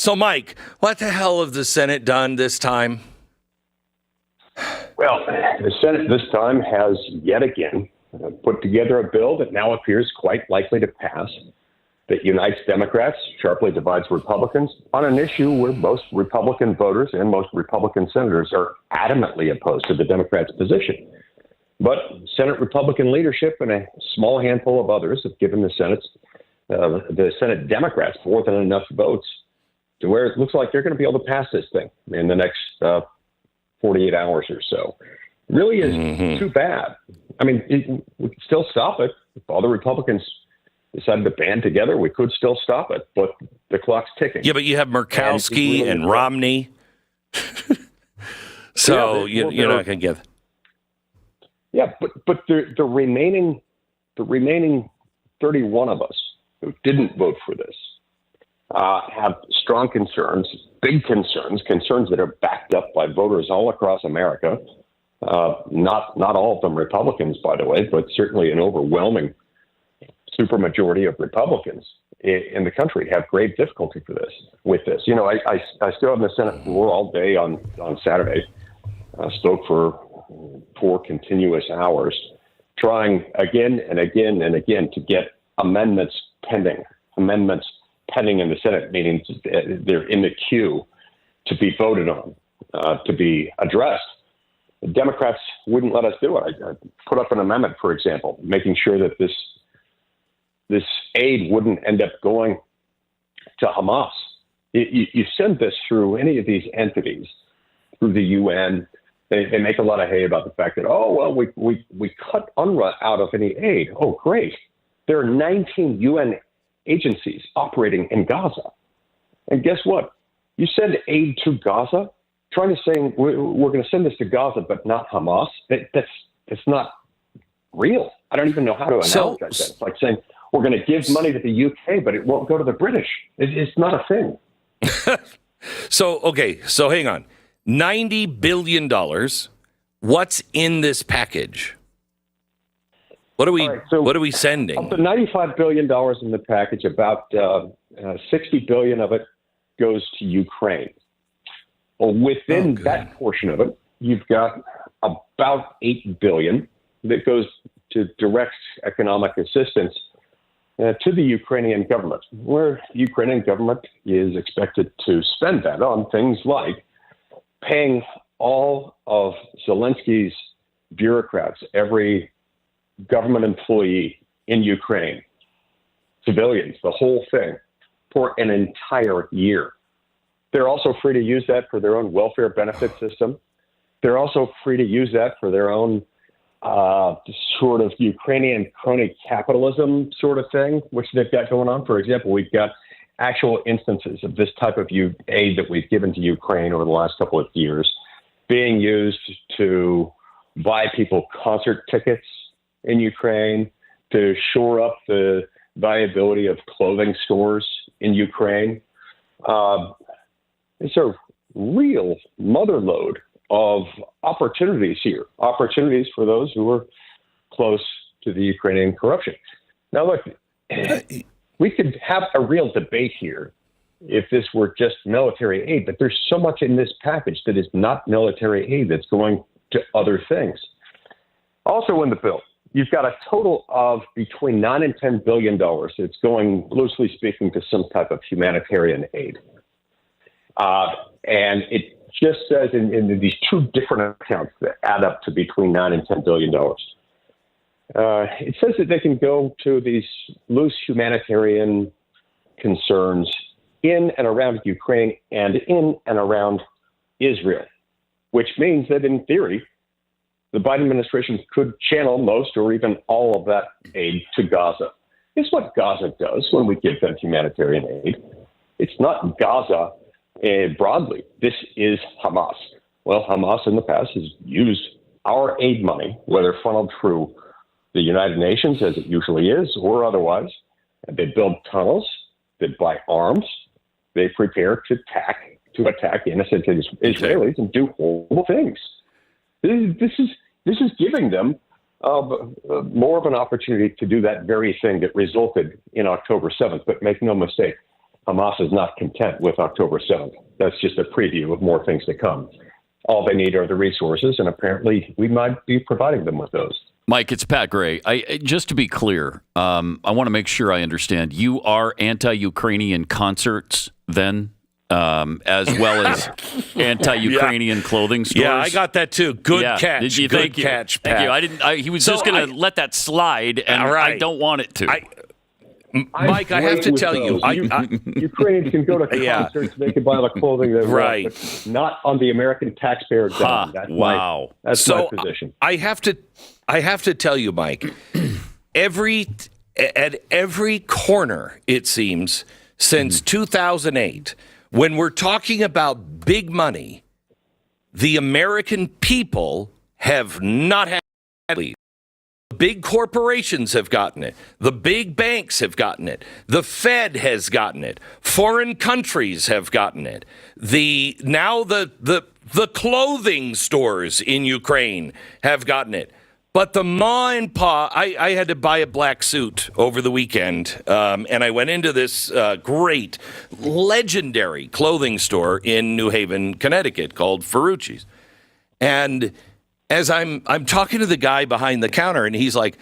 So, Mike, what the hell have the Senate done this time? Well, the Senate this time has yet again put together a bill that now appears quite likely to pass that unites Democrats, sharply divides Republicans on an issue where most Republican voters and most Republican senators are adamantly opposed to the Democrats' position. But Senate Republican leadership and a small handful of others have given the Senate Democrats more than enough votes to where it looks like they're going to be able to pass this thing in the next 48 hours or so. Really is too bad. I mean, we could still stop it. If all the Republicans decided to band together, we could still stop it, but the clock's ticking. Yeah, but you have Murkowski and Romney. So yeah, you're not going to give. Yeah, but the remaining 31 of us who didn't vote for this have strong concerns, big concerns that are backed up by voters all across America. Not all of them Republicans, by the way, but certainly an overwhelming supermajority of Republicans in the country have great difficulty with this. You know, I stood on the Senate floor all day on Saturday, spoke for 4 continuous hours, trying again and again and again to get amendments pending in the Senate, meaning they're in the queue to be voted on, to be addressed. The Democrats wouldn't let us do it. I put up an amendment, for example, making sure that this aid wouldn't end up going to Hamas. You send this through any of these entities, through the UN. They make a lot of hay about the fact that, we cut UNRWA out of any aid. Oh, great. There are 19 UN agencies operating in Gaza. And guess what? You send aid to Gaza, trying to say we're going to send this to Gaza, but not Hamas. That's not real. I don't even know how to analogize that. It's like saying we're going to give money to the UK, but it won't go to the British. It's not a thing. So hang on. $90 billion. What's in this package? What are we sending? Of the $95 billion in the package, about $60 billion of it goes to Ukraine. Well, within that portion of it, you've got about $8 billion that goes to direct economic assistance to the Ukrainian government, where the Ukrainian government is expected to spend that on things like paying all of Zelensky's bureaucrats, every government employee in Ukraine, civilians, the whole thing, for an entire year. They're also free to use that for their own welfare benefit system. They're also free to use that for their own sort of Ukrainian crony capitalism sort of thing, which they've got going on. For example, we've got actual instances of this type of aid that we've given to Ukraine over the last couple of years being used to buy people concert tickets in Ukraine, to shore up the viability of clothing stores in Ukraine. It's a real motherlode of opportunities here, opportunities for those who are close to the Ukrainian corruption. Now, look, we could have a real debate here if this were just military aid, but there's so much in this package that is not military aid that's going to other things. Also in the bill, you've got a total of between $9 and $10 billion that's going, loosely speaking, to some type of humanitarian aid. And it just says in these 2 different accounts that add up to between $9 and $10 billion. It says that they can go to these loose humanitarian concerns in and around Ukraine and in and around Israel, which means that in theory, the Biden administration could channel most or even all of that aid to Gaza. It's what Gaza does when we give them humanitarian aid. It's not Gaza broadly. This is Hamas. Well, Hamas in the past has used our aid money, whether funneled through the United Nations, as it usually is, or otherwise. They build tunnels, they buy arms, they prepare to attack innocent Israelis and do horrible things. This is giving them more of an opportunity to do that very thing that resulted in October 7th. But make no mistake, Hamas is not content with October 7th. That's just a preview of more things to come. All they need are the resources, and apparently we might be providing them with those. Mike, it's Pat Gray. Just to be clear, I want to make sure I understand. You are anti-Ukrainian concerts, then, as well as anti-Ukrainian clothing stores. Yeah, I got that too. Good catch. Did you? Good catch, Pat. Thank you. He was just going to let that slide, and I don't want it to. Mike, I have to tell you, Ukrainians can go to concerts, they can buy the clothing they want, but not on the American taxpayer dime. That's my position. I have to tell you, Mike, at every corner, it seems, since 2008, when we're talking about big money, the American people have not had it. Big corporations have gotten it. The big banks have gotten it. The Fed has gotten it. Foreign countries have gotten it. The clothing stores in Ukraine have gotten it. But the ma and pa, I had to buy a black suit over the weekend, and I went into this great, legendary clothing store in New Haven, Connecticut called Ferrucci's. And as I'm talking to the guy behind the counter, and he's like,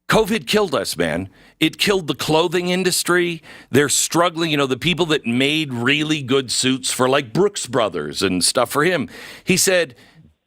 COVID killed us, man. It killed the clothing industry. They're struggling. You know, the people that made really good suits for like Brooks Brothers and stuff for him. He said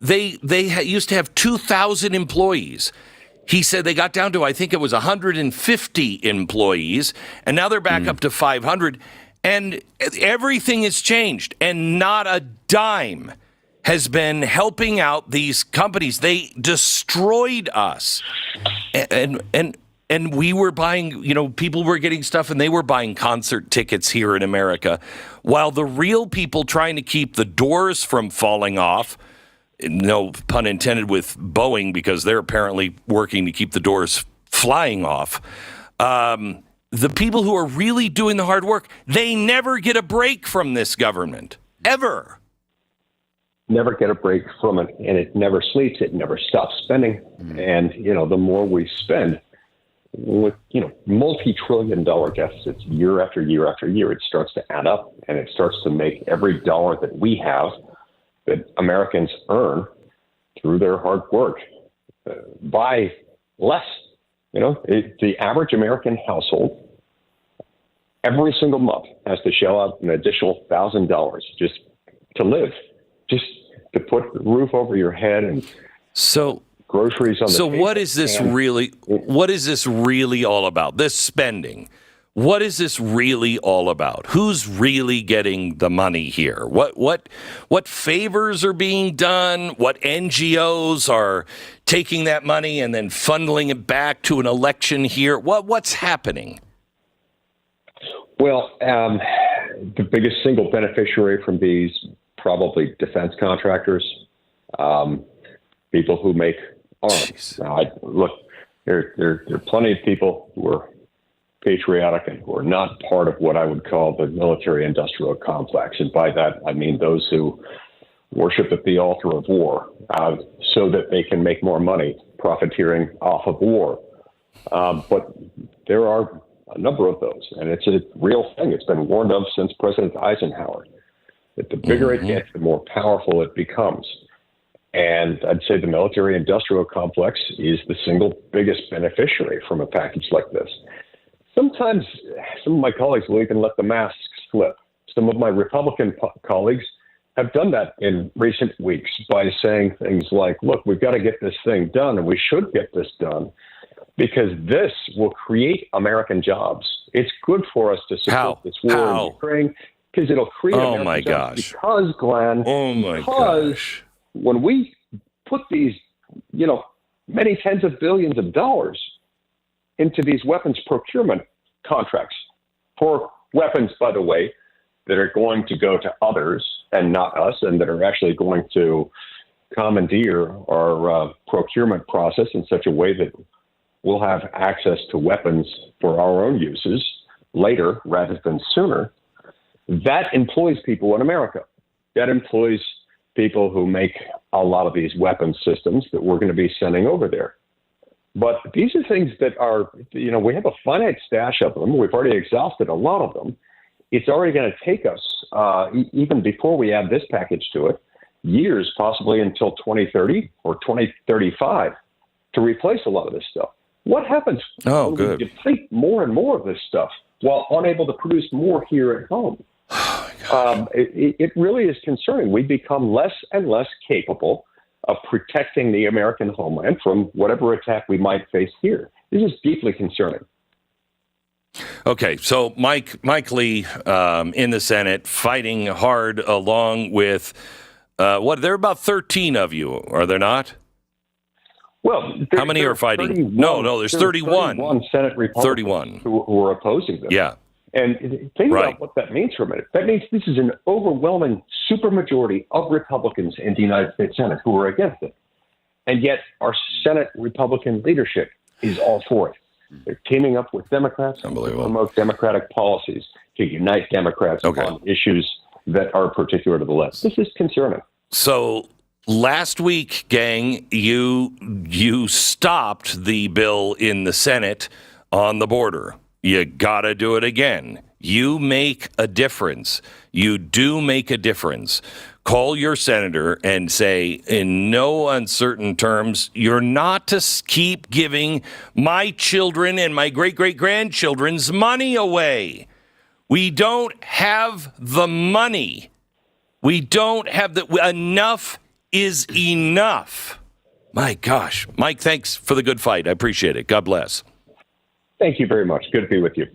they used to have 2,000 employees. He said they got down to, I think it was 150 employees, and now they're back up to 500. And everything has changed, and not a dime has been helping out these companies. They destroyed us. And we were buying, people were getting stuff and they were buying concert tickets here in America, while the real people trying to keep the doors from falling off, no pun intended with Boeing, because they're apparently working to keep the doors flying off. The people who are really doing the hard work, they never get a break from this government, ever. Never get a break from it, and it never sleeps. It never stops spending. And, the more we spend with, multi-trillion-dollar deficits year after year after year, it starts to add up, and it starts to make every dollar that we have, that Americans earn through their hard work, buy less. The average American household every single month has to shell out an additional $1,000 just to live. Just to put the roof over your head and groceries on the table. So what is this really all about? This spending. What is this really all about? Who's really getting the money here? What favors are being done? What NGOs are taking that money and then funneling it back to an election here? What's happening? Well, the biggest single beneficiary from these, probably defense contractors, people who make arms. Now, there are plenty of people who are patriotic and who are not part of what I would call the military-industrial complex. And by that, I mean those who worship at the altar of war so that they can make more money profiteering off of war. But there are a number of those, and it's a real thing. It's been warned of since President Eisenhower, that the bigger it gets, the more powerful it becomes. And I'd say the military-industrial complex is the single biggest beneficiary from a package like this. Sometimes some of my colleagues will even let the masks slip. Some of my Republican colleagues have done that in recent weeks by saying things like, look, we've got to get this thing done, and we should get this done, because this will create American jobs. It's good for us to support this war in Ukraine, because it'll create American jobs. Because, Glenn, when we put these, many tens of billions of dollars into these weapons procurement contracts for weapons, by the way, that are going to go to others and not us, and that are actually going to commandeer our procurement process in such a way that we'll have access to weapons for our own uses later rather than sooner. That employs people in America. That employs people who make a lot of these weapon systems that we're going to be sending over there. But these are things that are, we have a finite stash of them. We've already exhausted a lot of them. it's already going to take us, even before we add this package to it, years, possibly until 2030 or 2035, to replace a lot of this stuff. What happens when we deplete more and more of this stuff while unable to produce more here at home? It really is concerning. We become less and less capable of protecting the American homeland from whatever attack we might face here. This is deeply concerning. Okay, so Mike Lee in the Senate fighting hard along with, there are about 13 of you, are there not? Well, how many are fighting? No, there's 31. 31 Senate Republicans who are opposing this. Yeah. And think about what that means for a minute. That means this is an overwhelming supermajority of Republicans in the United States Senate who are against it. And yet our Senate Republican leadership is all for it. They're teaming up with Democrats to promote Democratic policies to unite Democrats on issues that are particular to the left. This is concerning. So last week, gang, you stopped the bill in the Senate on the border. You got to do it again. You make a difference. You do make a difference. Call your senator and say, in no uncertain terms, you're not to keep giving my children and my great-great-grandchildren's money away. We don't have the money. We don't have the enough is enough. My gosh. Mike, thanks for the good fight. I appreciate it. God bless. Thank you very much. Good to be with you.